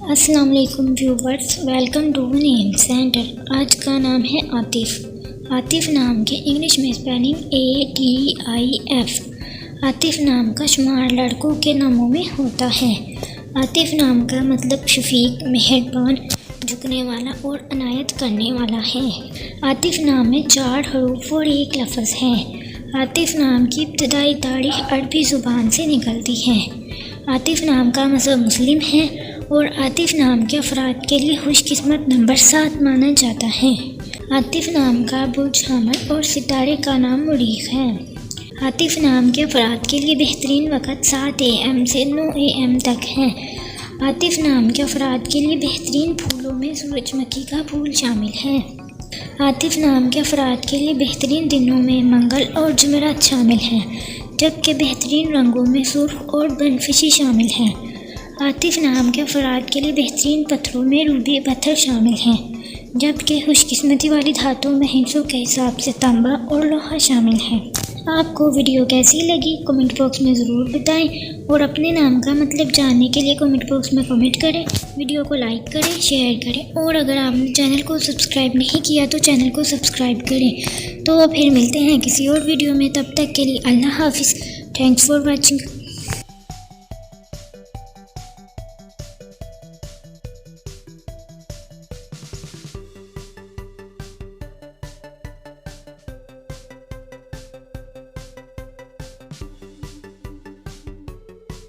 السلام علیکم viewers, welcome to name centre. آج کا نام ہے عاطف۔ عاطف نام کے انگلش میں اسپیلنگ ATIF۔ عاطف نام کا شمار لڑکوں کے ناموں میں ہوتا ہے۔ عاطف نام کا مطلب شفیق، مہربان، جھکنے والا اور عنایت کرنے والا ہے۔ عاطف نام میں 4 حروف اور 1 لفظ ہے۔ عاطف نام کی ابتدائی تاریخ عربی زبان سے نکلتی ہے۔ عاطف نام کا مذہب مسلم ہے اور عاطف نام کے افراد کے لیے خوش قسمت نمبر 7 مانا جاتا ہے۔ عاطف نام کا برج حمل اور ستارے کا نام مریخ ہے۔ عاطف نام کے افراد کے لیے بہترین وقت 7 AM سے 9 AM تک ہے۔ عاطف نام کے افراد کے لیے بہترین پھولوں میں سورج مکھی کا پھول شامل ہے۔ عاطف نام کے افراد کے لیے بہترین دنوں میں منگل اور جمعرات شامل ہیں، جبکہ بہترین رنگوں میں سرخ اور بنفشی شامل ہیں۔ عاطف نام کے افراد کے لیے بہترین پتھروں میں روبی پتھر شامل ہیں، جبکہ خوش قسمتی والی دھاتوں میں ہندسوں کے حساب سے تانبا اور لوہا شامل ہیں۔ آپ کو ویڈیو کیسی لگی کمنٹ باکس میں ضرور بتائیں، اور اپنے نام کا مطلب جاننے کے لیے کمنٹ باکس میں کمنٹ کریں۔ ویڈیو کو لائک کریں، شیئر کریں، اور اگر آپ نے چینل کو سبسکرائب نہیں کیا تو چینل کو سبسکرائب کریں۔ تو پھر ملتے ہیں کسی اور ویڈیو میں، تب تک کے لیے اللہ حافظ۔ Thanks for watching.